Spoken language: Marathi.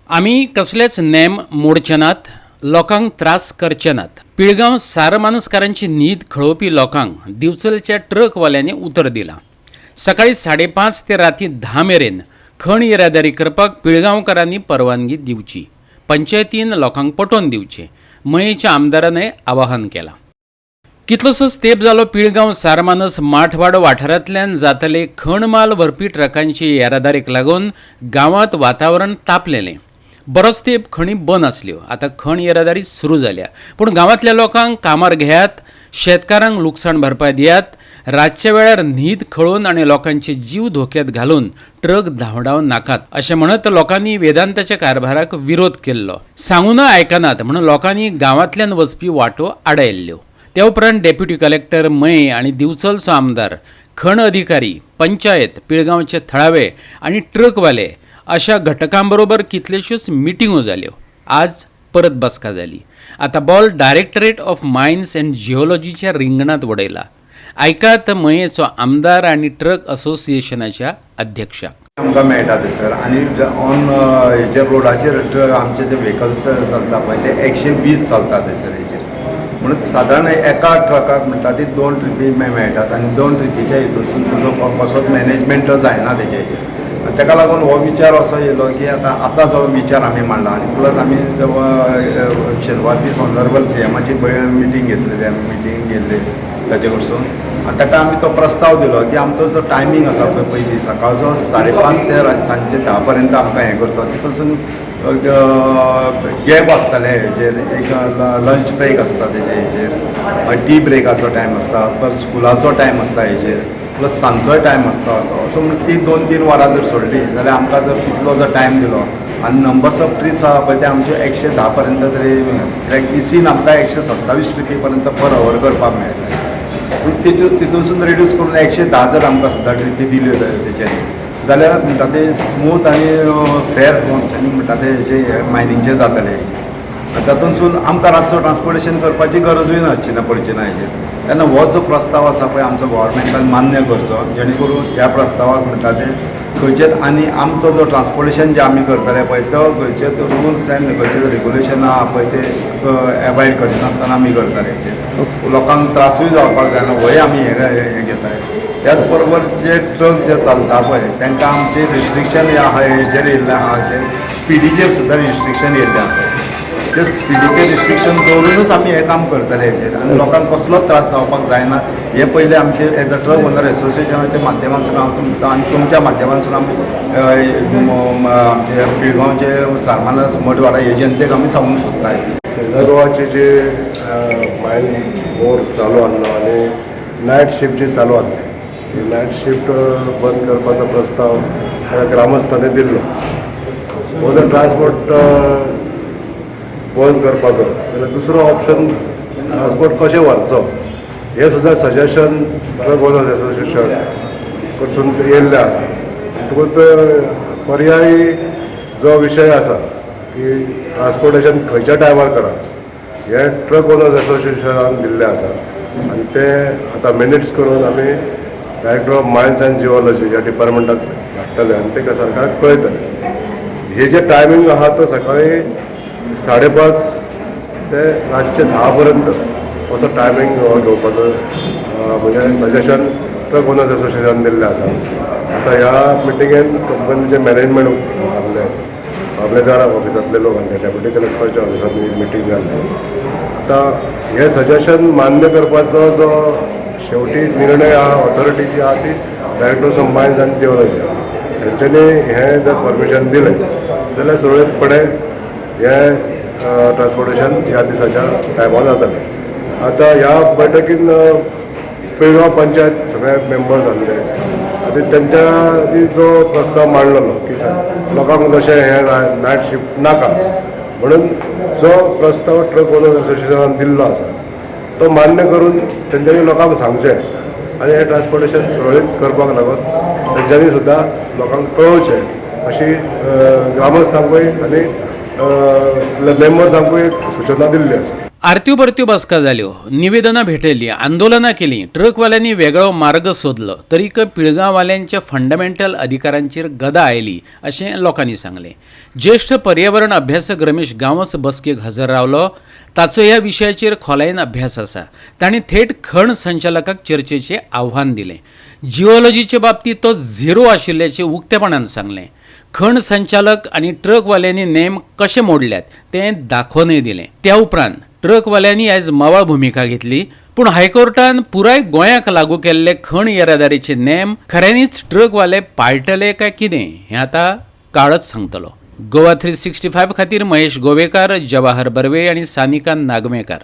आम्ही कसलेच नेम मोडचे नात, लोकांक त्रास करचे नात. पिळगांव सारमानसकारांची न्हीद खळोवपी लोकांक दिवचलच्या ट्रकवाल्यांनी उतर दिलां. सकाळी 5:30 ते राती 10 मेरेन खण येरादारी करपाक पिळगांवकारांनी परवानगी दिवची. पंचायतीन लोकांक पटोवन दिवचे, मयेच्या आमदारानय आवाहन केलां. कितलोसोच तेंप जालो पिळगांव सारमानस माठवाडो वाठारांतल्यान जातले खण माल व्हरपी ट्रकांची येरादारीक लागून गांवांत वातावरण तापलेलें. बरोच तेंप खणी बंद आसल्यो. आतां खण येरादारी सुरू जाल्या, पूण गांवांतल्या लोकांक कामार घेयात, शेतकारांक लुकसाण भरपाय दियात. रातच्या वेळार न्हीद खळोवन आनी लोकांचे जीव धोक्यांत घालून ट्रक धांवडाव नाकात अशें म्हणत लोकांनी वेदांताच्या कारभाराक विरोध केल्लो. सांगून आयकनात म्हणून लोकांनी गांवांतल्यान वचपी वाटो आडायल्ल्यो. ते उपरांत डेप्युटी कलेक्टर मय आनी दिवचलचो आमदार, खण अधिकारी, पंचायत, पिळगांवचे थळावे आनी ट्रकवाले अशा घटकांबरोबर कितल्योश्योच मिटिंगो जाल्यो. आज परत बसका जाली. आतां ball directorate of mines and जिओलॉजीच्या रिंगणांत वडयला. आयकात मयेचो आमदार आनी ट्रक असोसिएशनाच्या अध्यक्षाक. आमकां मेळटा सर आनी ऑन हेचे रोडाचेर आमचे जे व्हेकल्स चलता पळय ते 120 चलता सर हेचेर. म्हणून सादारण एका ट्रकाक म्हणटा ती 2 ट्रिपी मेळटात आनी 2 ट्रिपीच्या हितून तुजो कसोच मॅनेजमेंट जायना तेच्या हेचेर. ताका लागून हो विचार असो येयलो की आतां जो विचार आमी मांडला आनी प्लस आमी शेनवार दीस ऑनरेबल सीएमाची मिटींग घेतली, त्या मिटींग गेल्ली ताचे कडसून ताका आमी तो प्रस्ताव दिलो की आमचो जो टायमींग आसा पळय पयलीं सकाळचो 5:30 ते सांजचे 10 पर्यंत आमकां हें करचो. तितून गॅप आसताले हेचेर, एक लंच ब्रेक आसता तेजे हेचेर, टी ब्रेकाचो टायम आसता, प्लस स्कुलाचो टायम आसता हेचेर, प्लस सांजचोय टायम आसता. असो म्हणून ती 2-3 वरां जर सोडली जाल्यार आमकां जर तितलो जर टायम दिलो आनी नंबर्स ऑफ ट्रिप्स आसा पळय ते आमचे 110 पर्यंत तरी, कित्याक इसीन आमकां 127 ट्रिपी पर्यंत पर अवर करपाक मेळटा. पूण तितूनसून रिड्यूस करून 110 जर आमकां सुद्दां ट्रिपी दिल्यो तेचेर जाल्यार म्हणटा ते स्मूथ आनी फेर म्हणटा ते जे मायनिंगचे जातले. तातूंतसून आमकां रातचो ट्रान्सपोर्टेशन करपाची गरजूय नासची ना पडची ना हेचेर. तेन्ना हो जो प्रस्ताव आसा पळय आमचो गोवोरमेंटान मान्य करचो, जेणे करून ह्या प्रस्तावाक म्हणटा ते खंयचेच आनी आमचो जो ट्रान्सपोर्टेशन जे आमी करतले पळय तो खंयचे रुल्स एंड खंयचे रेग्युलेशन आहा पळय ते एवॉयड करिनासतना आमी करतले. लोकांक त्रासूय जावपाक जायना होय आमी हे घेताय. त्याच बरोबर जे ट्रक जे चलता पळय तांकां आमचे रिस्ट्रिक्शन हेचेर येयल्लें आहा, जे स्पिडीचेर सुद्दां रिस्ट्रिक्शन येयल्लें आसा. ते स्पिडीचेर रिस्ट्रिक्शन दवरूनच आमी हें काम करतले हेचेर आनी लोकांक कसलोच त्रास जावपाक जायना. हे पयलें आमचे एज अ ट्रक ओनर एसोसिएशनाच्या माध्यमांतसून हांव तुमकां आनी तुमच्या माध्यमांतसून आमी आमचे पिळगांवचे सारमानस मठवाडा हे जनतेक आमी सांगूंक सोदताय. गोवाचे जे मायन बोर चालू आहलो आनी नायट शिफ्ट जी चालू आहली, नायट शिफ्ट बंद करपाचो प्रस्ताव सगळ्या ग्रामस्थांनी दिल्लो. हो जर ट्रान्सपोर्ट बंद करपाचो जाल्यार दुसरो ऑप्शन ट्रान्सपोर्ट कशें व्हरचो हें सुद्दां सजेशन ट्रक ओनर्स एसोसिएशन कडसून येयल्लें आसा. म्हणटकूच पर्यायी जो विशय आसा की ट्रान्सपोर्टेशन खंयच्या टायमार करप हे ट्रक ओनर्स एसोसिएशनान दिल्लें आसा आनी ते आतां मिनिट्स करून आमी director of mines end geology ह्या डिपार्टमेंटाक धाडटले आनी तेका सरकाराक कळयतले. हे जे टायमींग आहा तो सकाळी 5:30 ते रातचे 10 पर्यंत असो टायमींग घेवपाचो म्हणजे सजेशन ट्रक ओनर्स एसोसिएशनान दिल्लें आसा. आतां ह्या मिटिंगेन कंपनीचे मॅनेजमेंट आहले, आपल्या ऑफिसांतले लोक आहले, डेप्युटी कलेक्टरच्या ऑफिसांनी मिटींग जाल्ली. आतां हें सजेशन मान्य करपाचो जो शेवटी निर्णय आहा ऑथॉरिटीची आहा ती directors of mines end geology आहा. तेंच्यांनी हें जर परमिशन दिलें जाल्यार सुरळीतपणे हें ट्रान्सपोर्टेशन ह्या दिसाच्या टायमार जातलें. आतां ह्या बैठकीन पिळगांव पंचायत सगळे मेंबर्स आहले आनी तेंच्या जो प्रस्ताव मांडलेलो की लोकांक जशें हें नायट शिफ्ट नाका म्हणून जो प्रस्ताव ट्रक ओनर्स एसोसिएशनान दिल्लो आसा तो मान्य करून तेंच्यांनी लोकांक सांगचें आनी हें ट्रान्सपोर्टेशन सुरळीत करपाक लागून तेंच्यांनी सुद्दां लोकांक कळोवचें अशी ग्रामस्थांकूय आनी मेंबर्सांकूय एक सूचना दिल्ली आसा. आरत्यो परत्यो बसका जाल्यो, निवेदनां भेटयलीं, आंदोलनां केलीं, ट्रकवाल्यांनी वेगळो मार्ग सोदलो, तरीक पिळगांववाल्यांच्या फंडामेंटल अधिकारांचेर गदा आयली अशें लोकांनी सांगलें. ज्येश्ठ पर्यावरण अभ्यासक रमेश गांवस बसकेक हजर रावलो. ताचो ह्या विशयाचेर खोलायेन अभ्यास आसा. तांणी थेट खण संचालकाक चर्चेचें आव्हान दिलें. जिओलॉजीचे बाबतींत तो झिरो आशिल्ल्याचें उक्तेपणान सांगलें. खण संचालक आनी ट्रकवाल्यांनी नेम कशे मोडल्यात तें दाखोवनय दिलें. त्या उपरांत ट्रकवाल्यांनी आयज मावळ भुमिका घेतली. पूण हायकोर्टान पुराय गोंयाक लागू केल्ले खण येरादारीचे नेम खऱ्यांनीच ट्रकवाले पाळटले काय कितें हें आतां काळच सांगतलो. गोवा 365 खातीर महेश गोवेकार, जवाहर बर्वे आनी सानिका नागवेकर.